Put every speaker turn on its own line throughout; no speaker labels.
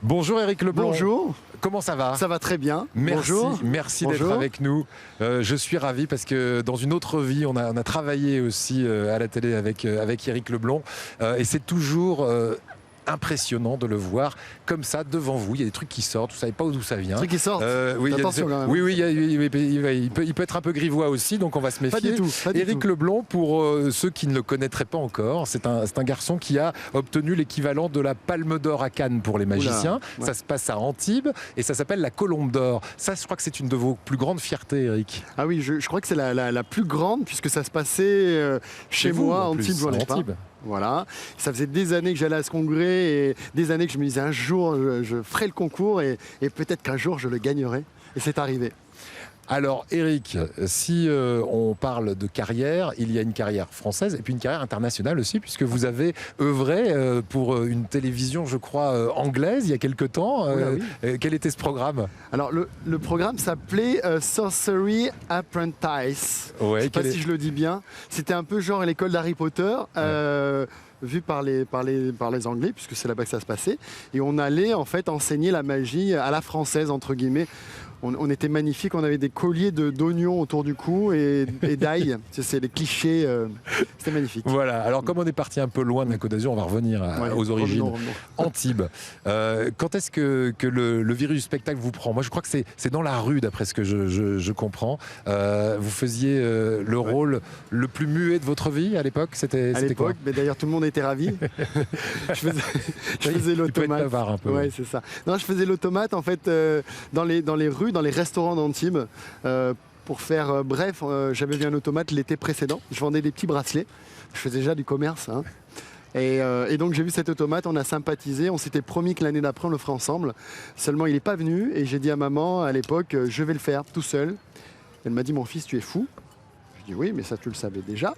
Bonjour Éric Leblanc.
Bonjour.
Comment ça va?
Ça va très bien.
Merci,
Bonjour.
merci d'être
Bonjour.
avec nous. Je suis ravi parce que dans une autre vie, on a travaillé aussi à la télé avec Éric Leblanc. Et c'est toujours impressionnant de le voir comme ça devant vous. Il y a des trucs qui sortent, vous ne savez pas d'où ça vient.
Des trucs qui sortent.
Oui,
Attention quand même.
Oui, il peut être un peu grivois aussi, donc on va se méfier.
Pas du tout.
Éric Leblanc, pour ceux qui ne le connaîtraient pas encore, c'est un garçon qui a obtenu l'équivalent de la Palme d'Or à Cannes pour les magiciens.
Oula, ouais.
Ça se passe à Antibes et ça s'appelle la Colombe d'Or. Ça, je crois que c'est une de vos plus grandes fiertés, Éric.
Ah oui, je crois que c'est la plus grande puisque ça se passait chez
vous,
moi,
en plus,
Antibes, j'en ai
à
pas.
Antibes.
Voilà. Ça faisait des années que j'allais à ce congrès et des années que je me disais un jour je ferai le concours et peut-être qu'un jour je le gagnerai. Et c'est arrivé.
Alors Éric, si on parle de carrière, il y a une carrière française et puis une carrière internationale aussi, puisque vous avez œuvré pour une télévision, je crois, anglaise il y a quelque temps.
Oui.
Quel était ce programme?
Alors le programme s'appelait Sorcery Apprentice.
Ouais,
Je sais pas si je le dis bien. C'était un peu genre l'école d'Harry Potter. Vu par les Anglais, puisque c'est là-bas que ça se passait. Et on allait en fait enseigner la magie à la française, entre guillemets. On était magnifiques, on avait des colliers d'oignons autour du cou et d'ail. C'est les clichés, c'était magnifique.
Voilà, alors comme on est parti un peu loin de la Côte d'Azur, on va revenir aux origines.
Revenons.
Antibes. Quand est-ce que le virus du spectacle vous prend? Moi je crois que c'est dans la rue, d'après ce que je comprends. Vous faisiez le rôle le plus muet de votre vie à l'époque? C'était quoi?
Mais d'ailleurs tout le monde était ravi. je faisais l'automate.
Un peu.
Ouais, c'est ça. Non, je faisais l'automate en fait dans les rues, dans les restaurants d'Antibes. Pour faire bref, j'avais vu un automate l'été précédent. Je vendais des petits bracelets. Je faisais déjà du commerce. Hein. Et donc j'ai vu cet automate, on a sympathisé, on s'était promis que l'année d'après on le ferait ensemble. Seulement il n'est pas venu et j'ai dit à maman à l'époque, je vais le faire tout seul. Elle m'a dit, mon fils, tu es fou. Je dis oui, mais ça tu le savais déjà.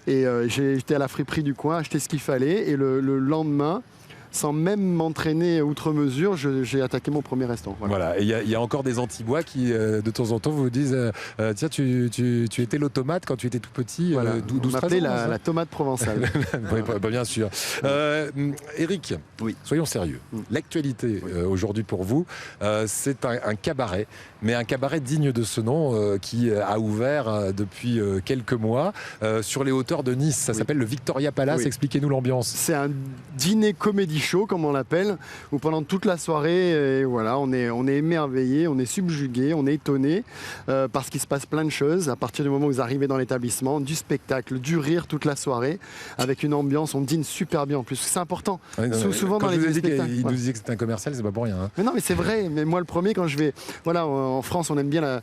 Et j'étais à la friperie du coin, acheté ce qu'il fallait et le lendemain, sans même m'entraîner outre mesure, j'ai attaqué mon premier restaurant.
Voilà. Et il y a encore des Antibois qui, de temps en temps, vous disent tiens, tu étais l'automate quand tu étais tout petit.
Voilà.
12,
On m'appelait
13 ans,
la tomate provençale.
Oui, bien sûr. Éric,
Oui.
soyons sérieux. L'actualité aujourd'hui pour vous, c'est un cabaret, mais un cabaret digne de ce nom qui a ouvert depuis quelques mois sur les hauteurs de Nice. Ça s'appelle le Victoria Palace.
Oui.
Expliquez-nous l'ambiance.
C'est un dîner comédie show, comme on l'appelle, où pendant toute la soirée, voilà, on est émerveillé, on est subjugué, on est étonné parce qu'il se passe plein de choses à partir du moment où vous arrivez dans l'établissement, du spectacle, du rire toute la soirée, avec une ambiance, on dîne super bien en plus, c'est important. Souvent dans les spectacles.
Il nous disait que c'était un commercial, c'est pas pour rien. Hein.
Mais non, mais c'est vrai. Mais moi, le premier, quand je vais, voilà, en France, on aime bien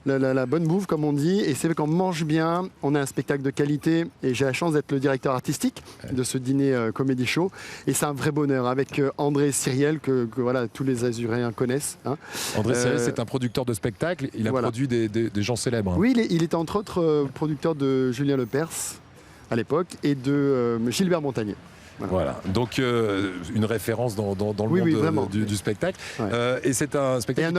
la bonne bouffe, comme on dit, et c'est vrai qu'on mange bien, on a un spectacle de qualité, et j'ai la chance d'être le directeur artistique de ce dîner comédie show, et c'est un vrai bonheur avec André Cyriel que voilà, tous les Azuréens connaissent. Hein.
André Cyriel, c'est un producteur de spectacles, il a produit des gens célèbres. Hein.
Oui, il était entre autres producteur de Julien Lepers à l'époque et de Gilbert Montagnier.
Voilà, donc une référence dans le monde du spectacle. Ouais. Et c'est un spectacle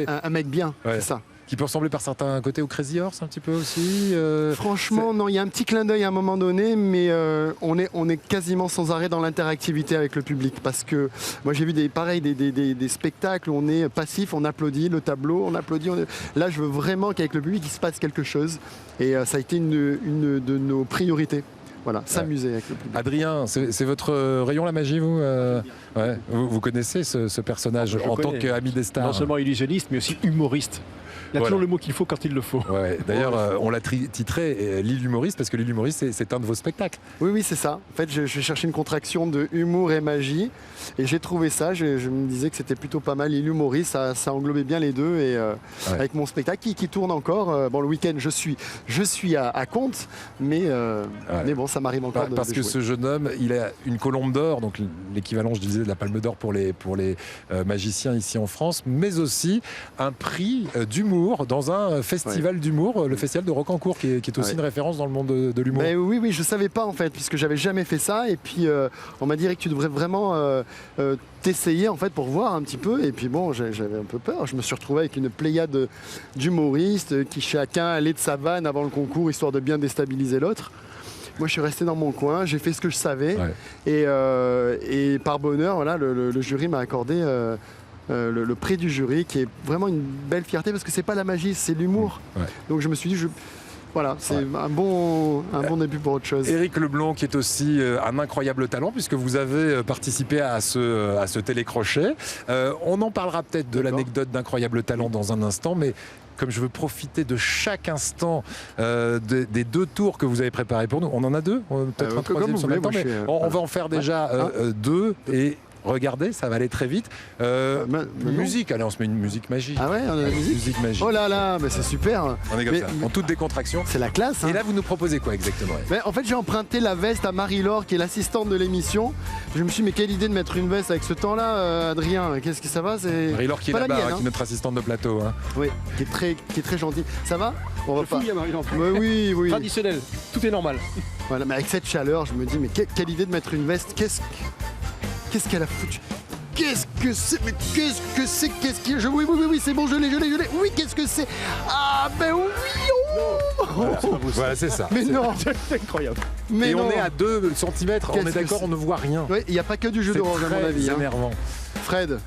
un mec bien, c'est ça.
Qui peut ressembler par certains côtés au Crazy Horse un petit peu aussi.
Franchement, non, il y a un petit clin d'œil à un moment donné, mais on est quasiment sans arrêt dans l'interactivité avec le public. Parce que moi j'ai vu des spectacles où on est passif, on applaudit le tableau, on applaudit. Là, je veux vraiment qu'avec le public il se passe quelque chose. Et ça a été une de nos priorités. Voilà, s'amuser avec le public.
Adrien, c'est votre rayon, la magie, vous vous connaissez ce personnage en tant qu'ami des stars?
Non seulement illusionniste, mais aussi humoriste. Il y a toujours le mot qu'il faut quand il le faut.
Ouais. D'ailleurs, on l'a titré L'île humoriste parce que l'île humoriste, c'est un de vos spectacles.
Oui, c'est ça. En fait, je cherchais une contraction de humour et magie et j'ai trouvé ça. Je me disais que c'était plutôt pas mal. L'île humoriste, ça englobait bien les deux et avec mon spectacle qui tourne encore. Bon, le week-end, je suis à Comte, mais bon, ça m'arrive encore de
parce que
jouer.
ce jeune homme, il a une colombe d'or, donc l'équivalent, je disais, de la Palme d'Or pour les magiciens ici en France, mais aussi un prix d'humour dans un festival d'humour, le festival de Rocancourt, qui est aussi une référence dans le monde de l'humour.
Oui, je savais pas en fait, puisque j'avais jamais fait ça, et puis on m'a dit que tu devrais vraiment t'essayer en fait pour voir un petit peu, et puis bon, j'avais un peu peur. Je me suis retrouvé avec une pléiade d'humoristes qui chacun allait de sa vanne avant le concours, histoire de bien déstabiliser l'autre. Moi, je suis resté dans mon coin, j'ai fait ce que je savais.
Ouais.
Et par bonheur, voilà, le jury m'a accordé le prix du jury, qui est vraiment une belle fierté parce que c'est pas la magie, c'est l'humour.
Ouais.
Donc je me suis dit, voilà, c'est un bon début pour autre chose.
Éric Leblanc, qui est aussi un incroyable talent, puisque vous avez participé à ce télécrochet. On en parlera peut-être de
D'accord.
l'anecdote d'incroyable talent dans un instant, mais comme je veux profiter de chaque instant des 2 tours que vous avez préparés pour nous, on en a 2, peut-être un
comme
troisième
vous
sur
voulez,
le temps,
moi,
mais
je suis,
on va en faire déjà 2 et regardez, ça va aller très vite.
Non.
Musique, allez, on se met une musique magique.
Ah ouais, on a la musique.
Musique magique.
Oh là là, mais c'est super.
On est comme
Mais-
ça, en toute décontraction.
C'est la classe. Hein.
Et là, vous nous proposez quoi exactement?
Mais en fait, j'ai emprunté la veste à Marie-Laure, qui est l'assistante de l'émission. Je me suis dit, mais quelle idée de mettre une veste avec ce temps-là, Adrien. Qu'est-ce que ça va? C'est
Marie-Laure qui est
pas la
là-bas,
mienne,
qui est notre assistante de plateau. Hein.
Oui, qui est très gentille. Ça va? On va
Je
pas.
fouille à Marie-Laure.
Mais oui, oui.
Traditionnel, tout est normal.
Voilà, mais avec cette chaleur, je me dis, mais quelle idée de mettre une veste. Qu'est-ce qu'elle a foutu? Qu'est-ce que c'est? Mais qu'est-ce que c'est? Oui, c'est bon, je l'ai. Oui, qu'est-ce que c'est? Ah, ben oui, oh
Voilà, c'est ça.
Mais non,
C'est incroyable.
mais
Et
non.
on est à 2 cm, on
Qu'est-ce
est
que
d'accord,
c'est?
on ne voit rien.
Ouais, il n'y a pas que du jus
C'est
d'orange, à mon
très
avis. Hein.
énervant.
Fred,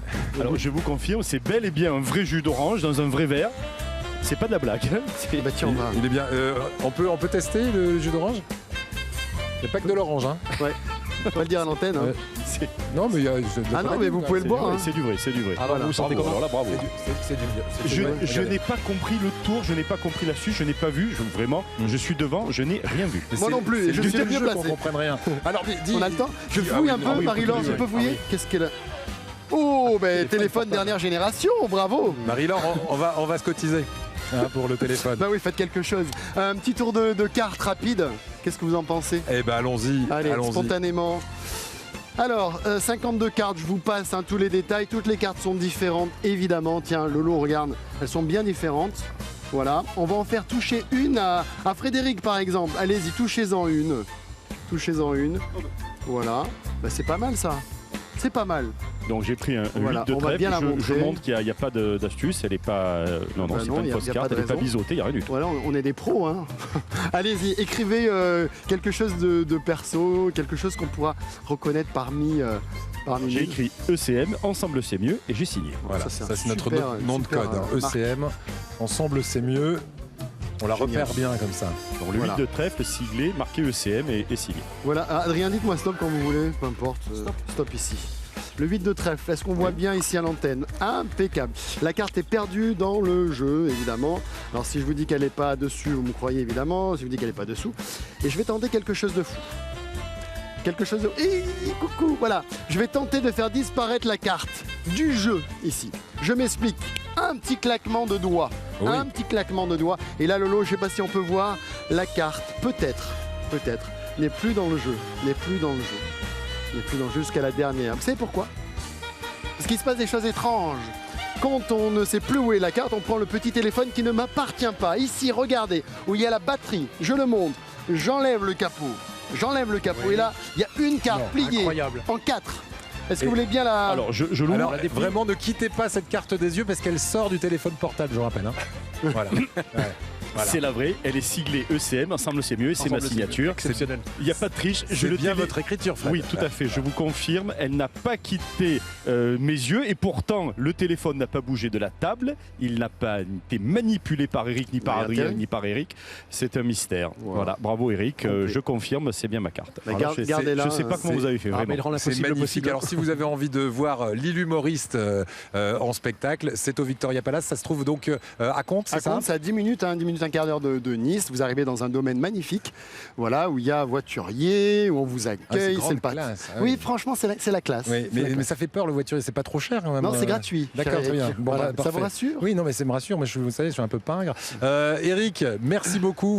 Alors je vous confirme, c'est bel et bien un vrai jus d'orange dans un vrai verre. C'est pas de la blague. C'est-
bah tiens, on va.
Il est bien. On peut tester le jus d'orange? Il n'y a pas que de l'orange. Hein.
On va le dire à l'antenne. Hein.
Ouais.
c'est-
Non, mais il y a.
Ah non, mais vous pouvez le boire. Hein.
C'est du vrai, c'est du vrai.
Ah,
Voilà,
vous
vous sentez
bravo.
comment? Alors là, bravo. Je
Regardez.
n'ai pas compris le tour, je n'ai pas compris la suite, je n'ai pas vu, vraiment, je suis devant, je n'ai rien vu.
Mais
Moi
c'est-
non plus,
c'est
et je
le
suis
deuxième
mieux
jeu qu'on
placé.
comprenne rien. Alors, dis.
On a le temps? Je
Ah
fouille
oui,
un peu,
ah oui,
Marie-Laure,
oui,
je
oui.
peux fouiller?
Ah oui.
Qu'est-ce qu'elle a? Oh, ben téléphone dernière génération, bravo!
Marie-Laure, on va se cotiser pour le téléphone.
Bah oui, faites quelque chose. Un petit tour de cartes rapide, qu'est-ce que vous en pensez?
Eh ben, allons-y.
Allez,
Allons-y.
spontanément. Alors, 52 cartes, je vous passe tous les détails. Toutes les cartes sont différentes, évidemment. Tiens, Lolo, regarde, elles sont bien différentes. Voilà, on va en faire toucher une à Frédéric, par exemple. Allez-y, touchez-en une. Touchez-en une. Voilà, bah, c'est pas mal ça. C'est pas mal.
Donc j'ai pris un
Voilà,
8 de
on va
trèfle,
bien la
je
montrer.
montre qu'il n'y a pas d'astuce, elle n'est pas... non,
Bah
c'est
non,
pas
y
une
a-
fausse
y a
carte,
pas de
elle n'est pas
raison.
biseautée, il n'y a rien du tout.
Voilà, on est des pros. Hein. Allez-y, écrivez quelque chose de perso, quelque chose qu'on pourra reconnaître parmi
J'ai
nous.
écrit ECM, ensemble c'est mieux, et j'ai signé.
Voilà,
Ça,
ça
c'est
c'est notre
super,
nom de
super,
code. Hein.
marque.
ECM. Ensemble, c'est mieux. On la
Génial.
repère bien comme ça.
Donc le
Voilà.
8 de trèfle, siglé, marqué ECM et signé.
Voilà, Adrien, dites-moi stop quand vous voulez, peu importe. Stop ici. Le 8 de trèfle, est-ce qu'on voit bien ici à l'antenne? Impeccable. La carte est perdue dans le jeu, évidemment. Alors si je vous dis qu'elle n'est pas dessus, vous me croyez évidemment. Si je vous dis qu'elle n'est pas dessous. Et je vais tenter quelque chose de fou. Quelque chose de... Coucou, voilà. Je vais tenter de faire disparaître la carte du jeu ici. Je m'explique. Un petit claquement de doigts.
Oui.
Un petit claquement de doigts. Et là, Lolo, je ne sais pas si on peut voir la carte. Peut-être, n'est plus dans le jeu. N'est plus dans le jeu. N'est plus dans le jeu jusqu'à la dernière. Vous savez pourquoi? Parce qu'il se passe des choses étranges. Quand on ne sait plus où est la carte, on prend le petit téléphone qui ne m'appartient pas. Ici, regardez, où il y a la batterie. Je le montre. J'enlève le capot. Et là, il y a une carte
Non,
pliée
incroyable.
en 4. Est-ce que
Et-
vous voulez bien la...
Alors je l'ouvre.
Alors, vraiment, ne quittez pas cette carte des yeux parce qu'elle sort du téléphone portable, je vous rappelle. Hein. Voilà. Ouais. Voilà.
C'est la vraie, elle est siglée ECM, ensemble c'est mieux, et c'est ma
Ensemble, c'est
signature.
Exceptionnel.
Il n'y a pas de triche, je
C'est
le
bien
télé-
votre écriture, Fred.
Oui, tout à fait, je vous confirme, elle n'a pas quitté mes yeux et pourtant le téléphone n'a pas bougé de la table, il n'a pas été manipulé par Eric, ni par
Oui,
Adrien,
intérêt.
ni par Eric. C'est un mystère.
Voilà.
Voilà, bravo Eric,
Ok.
je confirme, c'est bien ma carte.
Mais
Alors,
gardez-la,
je ne sais pas comment
c'est-
vous avez fait,
Ah,
vraiment.
mais c'est
Impossible,
magnifique.
possible.
Alors, si vous avez envie de voir l'humoriste en spectacle, c'est au Victoria Palace. Ça se trouve donc à Comte, c'est
À
ça?
Comte, c'est à 10 minutes, un quart d'heure de Nice. Vous arrivez dans un domaine magnifique, voilà, où il y a voiturier, où on vous
Ah,
accueille.
grande
pas...
classe. Ah
Oui, franchement, c'est la classe.
Oui,
C'est la
mais
classe.
ça fait peur le voiturier, c'est pas trop cher quand même.
Non, c'est gratuit.
D'accord, très bien. Bon,
Voilà.
bah,
Ça vous
parfait.
rassure?
Oui, non, mais ça me rassure. Moi, vous savez, je suis un peu pingre. Eric, merci beaucoup.